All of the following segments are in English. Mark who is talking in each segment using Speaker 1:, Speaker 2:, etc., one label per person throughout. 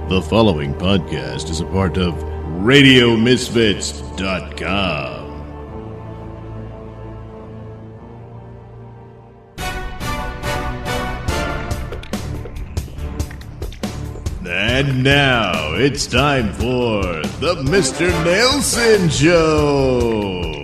Speaker 1: The following podcast is a part of RadioMisfits.com. And now it's time for the Mr. Nailsin Show.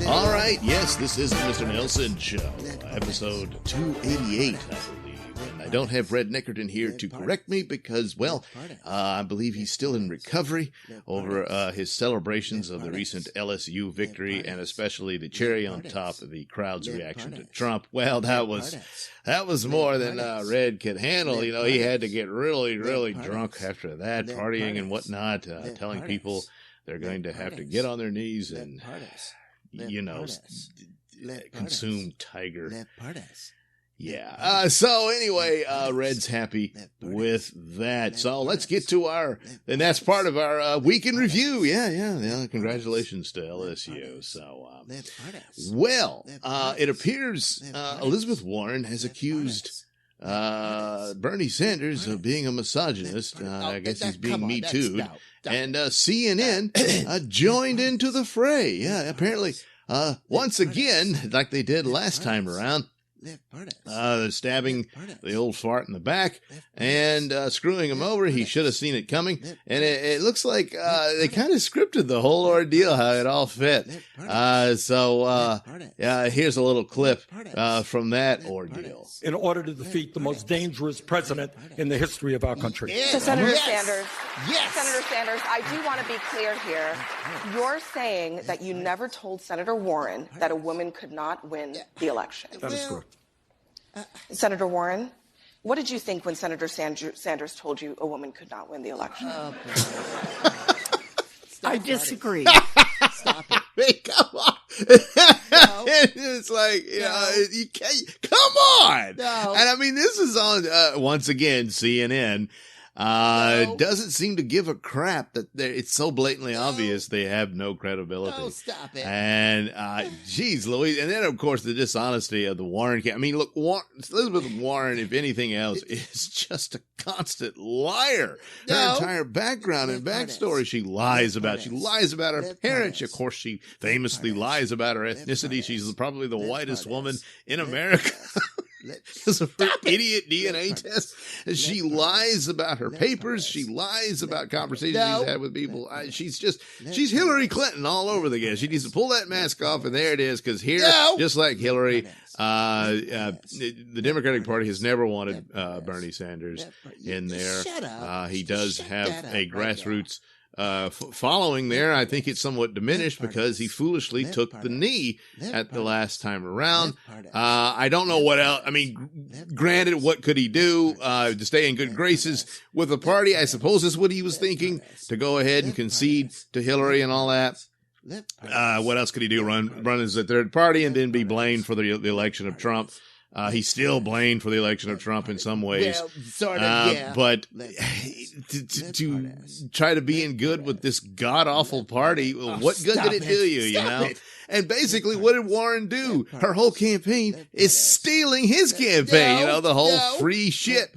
Speaker 1: All right, yes, this is the Mr. Nailsin Show, episode 288, I believe. And I don't have Red Nickerton here to correct me because, well, I believe he's still in recovery over his celebrations of the recent LSU victory and especially the cherry on top of the crowd's reaction to Trump. Well, that was more than Red could handle. You know, he had to get really, really drunk after that, partying and whatnot, telling people they're going to have to get on their knees and, you know, consume tiger. Yeah. So anyway, Red's happy with that. So let's get to and that's part of our week in review. Yeah. Congratulations to LSU. So, it appears Elizabeth Warren has accused Bernie Sanders of being a misogynist. I guess he's being Me Too'd. And CNN joined into the fray. Yeah, apparently, once again, like they did last time around, stabbing the old fart in the back and screwing him over. He should have seen it coming. And it looks like they kind of scripted the whole ordeal, how it all fit. Here's a little clip from that ordeal.
Speaker 2: In order to defeat the most dangerous president in the history of our country.
Speaker 3: So Senator Sanders, Senator Sanders, I do want to be clear here. You're saying that you never told Senator Warren that a woman could not win the election.
Speaker 2: That is correct.
Speaker 3: Senator Warren, what did you think when Senator Sanders told you a woman could not win the election?
Speaker 4: I disagree.
Speaker 1: Stop it. Hey, come on. No. It's like, you can't, come on.
Speaker 4: No.
Speaker 1: And I mean, this is on, once again, CNN. Doesn't seem to give a crap that it's so blatantly obvious they have no credibility.
Speaker 4: No, stop it.
Speaker 1: And, geez, Louise. And then, of course, the dishonesty of the Warren. I mean, look, Elizabeth Warren, if anything else, is just a constant liar. Her entire background and backstory, she lies about. She lies about her parents. Of course, she famously lies about her ethnicity. She's probably the whitest woman in America. Because of her idiot DNA test. She lies about her papers. She lies about conversations she's had with people. She's Hillary Clinton all over the gas. She needs to pull that mask off, and there it is. Because here, just like Hillary, the Democratic Party has never wanted Bernie Sanders in there. He does have a grassroots following there. I think it's somewhat diminished because he foolishly took the knee at the last time around. I don't know what else. I mean, granted, what could he do to stay in good graces with the party? I suppose is what he was thinking, to go ahead and concede to Hillary and all that. What else could he do? Run as a third party and then be blamed for the election of Trump. He's still blamed for the election of Trump in some ways.
Speaker 4: Well, sort of, yeah.
Speaker 1: But to try to be in good with this god-awful party, what good did it do you, you know? And basically, what did Warren do? Her whole campaign is stealing his campaign, the whole free shit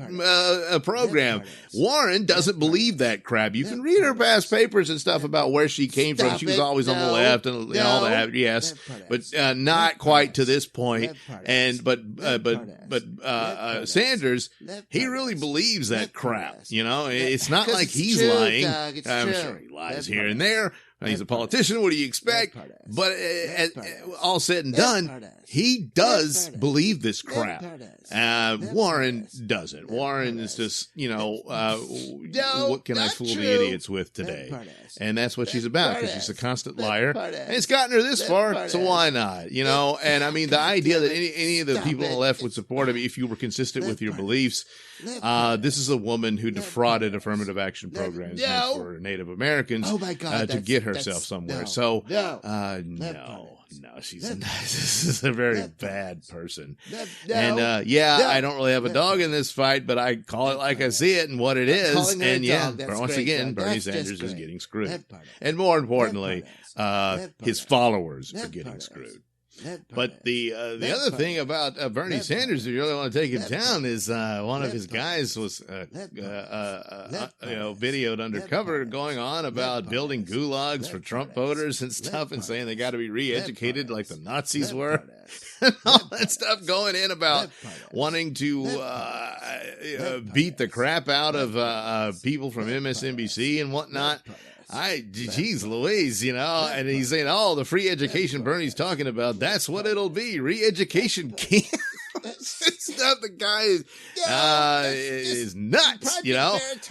Speaker 1: program. Warren doesn't believe that crap. You can read her past papers and stuff about where she came from. She was always on the left and all that, yes, but not quite to this point. And but Sanders, he really believes that crap. It's not like he's lying. I'm sure he lies here and there. He's a politician. What do you expect? But all said and done, he does believe this crap. Warren doesn't. Warren is just, what can I fool the idiots with today? And that's what she's about, because she's a constant liar. And it's gotten her this far, so why not? And I mean, the idea that any of the people on the left would support him if you were consistent with your beliefs. This is a woman who defrauded affirmative action programs meant for Native Americans to get herself somewhere. So, no, this is a very bad person. And, I don't really have a dog in this fight, but I call it like I see it and what it is. And once again, Bernie Sanders is getting screwed. And more importantly, his followers are getting screwed. But the other thing about Bernie Sanders, if you really want to take him down, is one of his guys was videoed undercover going on about building gulags for Trump voters and stuff, and saying they got to be re-educated like the Nazis were, and all that stuff going in about wanting to beat the crap out of people from MSNBC and whatnot. Geez Louise, and he's saying, the free education Bernie's talking about, that's what it'll be, re-education camp. Stuff. The guy is nuts,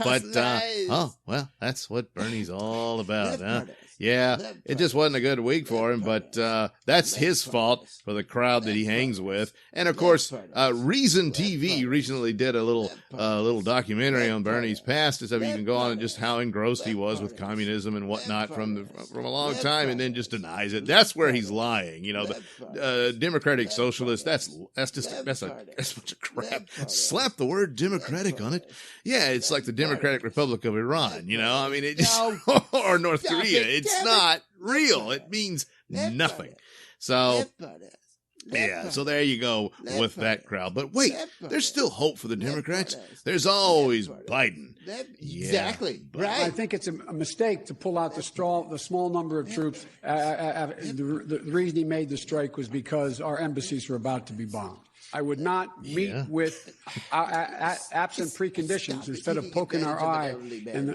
Speaker 1: but, well, that's what Bernie's all about, huh? Yeah, it just wasn't a good week for him, but that's his fault for the crowd that he hangs with. And of course, Reason TV recently did a little documentary on Bernie's past, so you can go on and just how engrossed he was with communism and whatnot from a long time, and then just denies it. That's where he's lying. The Democratic Socialist. That's a bunch of crap. Slap the word Democratic on it. Yeah, it's like the Democratic Republic of Iran. It just or North Korea. It's not real. It means nothing. So, yeah, so there you go with that crowd. But wait, there's still hope for the Democrats. There's always Biden.
Speaker 5: Exactly. Right.
Speaker 6: I think it's a mistake to pull out the small number of troops. The reason he made the strike was because our embassies were about to be bombed. I would not meet with absent preconditions instead of poking our eye and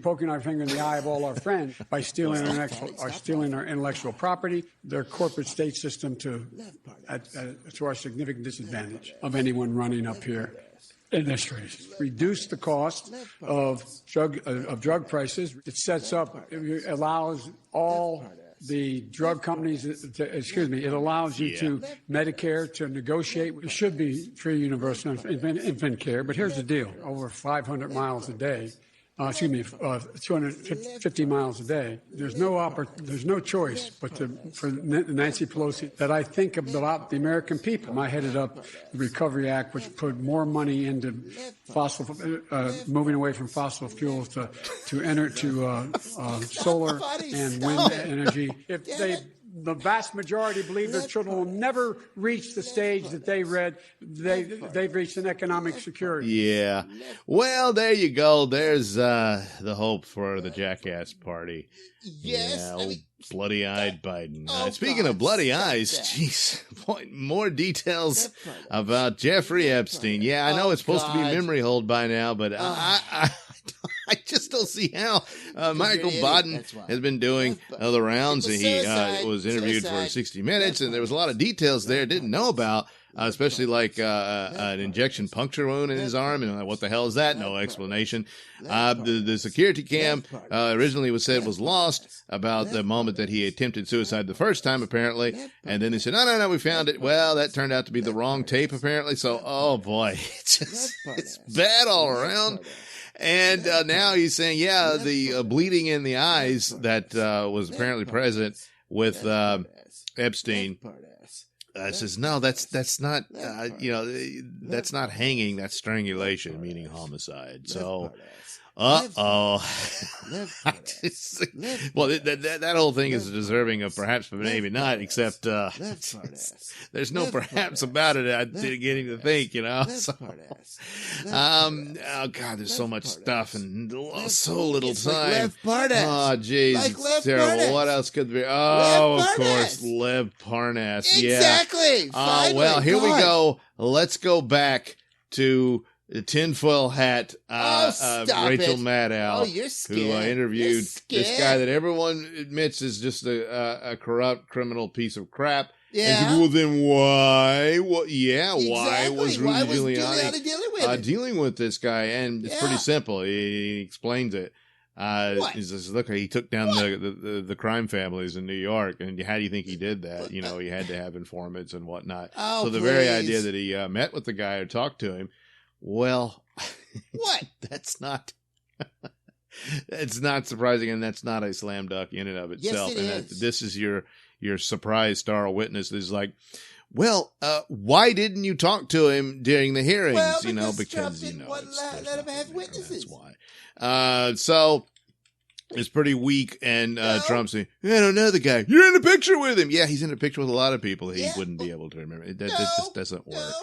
Speaker 6: poking our finger in the eye of all our friends by stealing our intellectual property, their corporate state system to our significant disadvantage of anyone running up here in this race. Reduce the cost of drug prices. It allows all the drug companies, it allows you to Medicare to negotiate. It should be free universal infant care, but here's the deal. Over 500 miles a day, 250 miles a day. There's no choice but for Nancy Pelosi that I think about the American people. I headed up the Recovery Act, which put more money into moving away from fossil fuels to solar and wind energy. The vast majority believe their children will never reach the stage that they've reached in economic security.
Speaker 1: Yeah. Well, there you go. There's the hope for the Jackass Party.
Speaker 5: Yes.
Speaker 1: Yeah, bloody-eyed Biden. Speaking of bloody eyes, jeez, more details about Jeffrey Epstein. Yeah, I know it's supposed to be memory hold by now, but I just don't see how. Michael Baden has been doing the rounds. He was interviewed for 60 Minutes, and there was a lot of details there I didn't know about, especially like an injection puncture wound in his arm. And what the hell is that? No explanation. The security cam originally was lost about the moment that he attempted suicide the first time, apparently. And then they said, no, we found it. Well, that turned out to be the wrong tape, apparently. So, oh boy, it's bad all around. And now he's saying, the bleeding in the eyes that was apparently present with Epstein. Says no, that's not that's not hanging, that's strangulation, meaning homicide. So well, that whole thing is deserving of perhaps, but maybe not, except there's no perhaps about it. I'm beginning to think, So, oh God, there's so much stuff and so little time. Oh, geez, it's terrible. What else could there be? Oh, of course, Lev Parnas.
Speaker 5: Exactly.
Speaker 1: Well, here we go. Let's go back to the tinfoil hat, Rachel Maddow, who interviewed this guy that everyone admits is just a corrupt criminal piece of crap.
Speaker 5: Yeah.
Speaker 1: And well, then why? Why was Rudy Giuliani dealing with this guy? And it's pretty simple. He explains it. He says, look, he took down the crime families in New York, and how do you think he did that? He had to have informants and whatnot. So the very idea that he met with the guy or talked to him, well,
Speaker 5: what?
Speaker 1: That's not. It's not surprising, and that's not a slam dunk in and of itself.
Speaker 5: Yes, it
Speaker 1: is. This is your surprise star witness. Is like, well, why didn't you talk to him during the hearings?
Speaker 5: Well,
Speaker 1: because
Speaker 5: Trump
Speaker 1: didn't
Speaker 5: let him have witnesses.
Speaker 1: That's why. So is pretty weak, and Trump saying, I don't know the guy. You're in a picture with him. Yeah, he's in a picture with a lot of people he wouldn't be able to remember. That just doesn't work.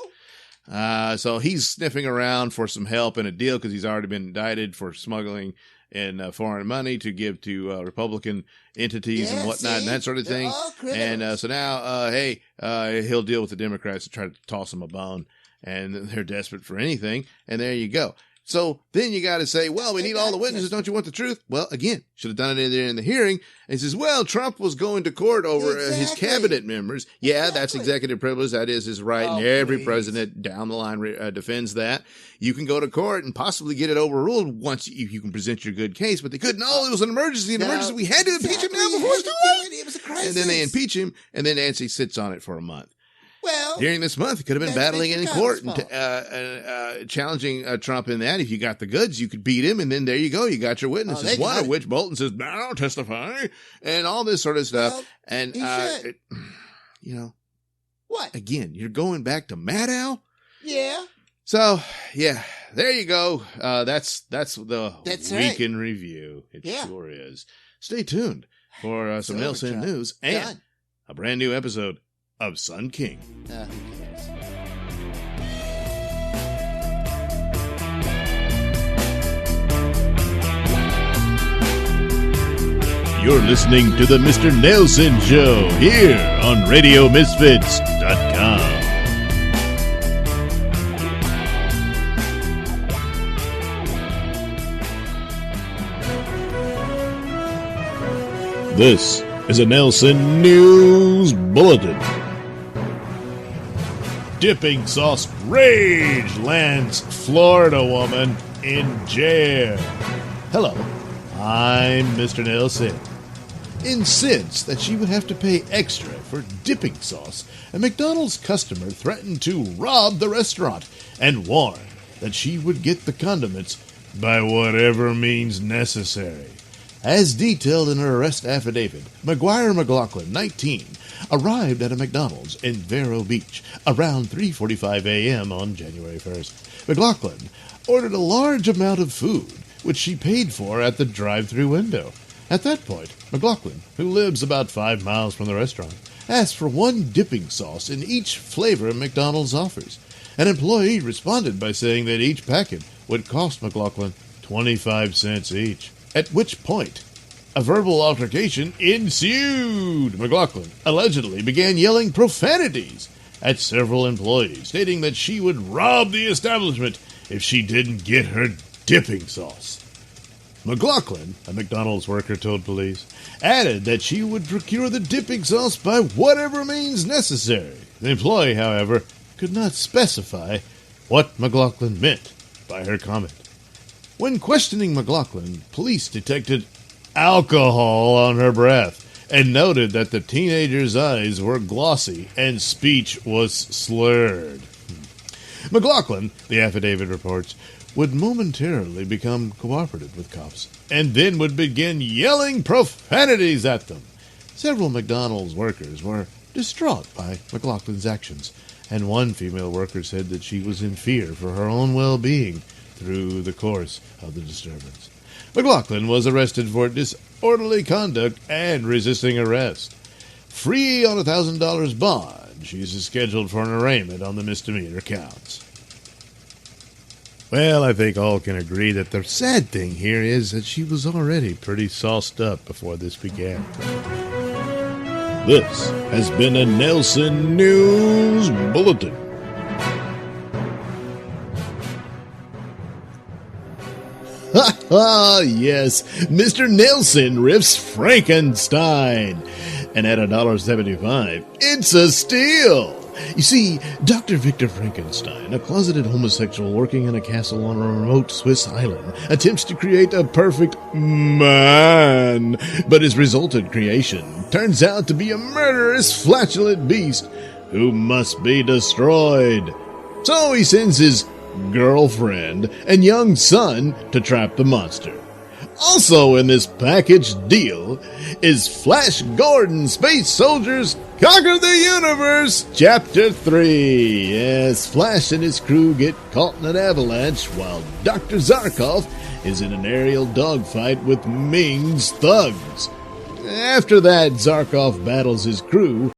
Speaker 1: So he's sniffing around for some help and a deal because he's already been indicted for smuggling in foreign money to give to Republican entities and whatnot and that sort of thing. And so now, he'll deal with the Democrats to try to toss them a bone, and they're desperate for anything. And there you go. So then you got to say, well, we need all the witnesses. Don't you want the truth? Well, again, should have done it in the hearing. And he says, well, Trump was going to court over his cabinet members. Yeah, that's executive privilege. That is his right. And every president down the line defends that. You can go to court and possibly get it overruled once you can present your good case. But they couldn't. No, it was an emergency. We had to impeach him now before it's too late.
Speaker 5: It was a crisis.
Speaker 1: And then they impeach him. And then Nancy sits on it for a month.
Speaker 5: Well,
Speaker 1: during this month, he could have been battling it in court and challenging Trump in that. If you got the goods, you could beat him, and then there you go. You got your witnesses. One of which Bolton says, "No, I'll testify," and all this sort of stuff. Well, and
Speaker 5: what?
Speaker 1: Again, you're going back to Maddow.
Speaker 5: Yeah.
Speaker 1: So there you go. That's the week in review. It sure is. Stay tuned for some Nailsin news and a brand new episode of Sun King.
Speaker 5: Who cares?
Speaker 1: You're listening to the Mr. Nailsin Show here on RadioMisfits.com. This is a Nailsin News Bulletin. Dipping sauce rage lands Florida woman in jail. Hello, I'm Mr. Nailsin. Incensed that she would have to pay extra for dipping sauce, a McDonald's customer threatened to rob the restaurant and warned that she would get the condiments by whatever means necessary. As detailed in her arrest affidavit, McGuire McLaughlin, 19, arrived at a McDonald's in Vero Beach around 3:45 a.m. on January 1st. McLaughlin ordered a large amount of food, which she paid for at the drive-thru window. At that point, McLaughlin, who lives about 5 miles from the restaurant, asked for one dipping sauce in each flavor McDonald's offers. An employee responded by saying that each packet would cost McLaughlin 25 cents each. At which point, a verbal altercation ensued. McLaughlin allegedly began yelling profanities at several employees, stating that she would rob the establishment if she didn't get her dipping sauce. McLaughlin, a McDonald's worker told police, added that she would procure the dipping sauce by whatever means necessary. The employee, however, could not specify what McLaughlin meant by her comment. When questioning McLaughlin, police detected alcohol on her breath and noted that the teenager's eyes were glossy and speech was slurred. McLaughlin, the affidavit reports, would momentarily become cooperative with cops and then would begin yelling profanities at them. Several McDonald's workers were distraught by McLaughlin's actions, and one female worker said that she was in fear for her own well-being through the course of the disturbance. McLaughlin was arrested for disorderly conduct and resisting arrest. Free on $1,000 bond, she's scheduled for an arraignment on the misdemeanor counts. Well, I think all can agree that the sad thing here is that she was already pretty sauced up before this began. This has been a Nailsin News Bulletin. Yes, Mr. Nailsin riffs Frankenstein. And at $1.75, it's a steal. You see, Dr. Victor Frankenstein, a closeted homosexual working in a castle on a remote Swiss island, attempts to create a perfect man, but his resultant creation turns out to be a murderous, flatulent beast who must be destroyed. So he sends his girlfriend and young son to trap the monster. Also in this package deal is Flash Gordon Space Soldiers Conquer the Universe Chapter 3. Yes, Flash and his crew get caught in an avalanche while Dr. Zarkov is in an aerial dogfight with Ming's thugs. After that, Zarkov battles his crew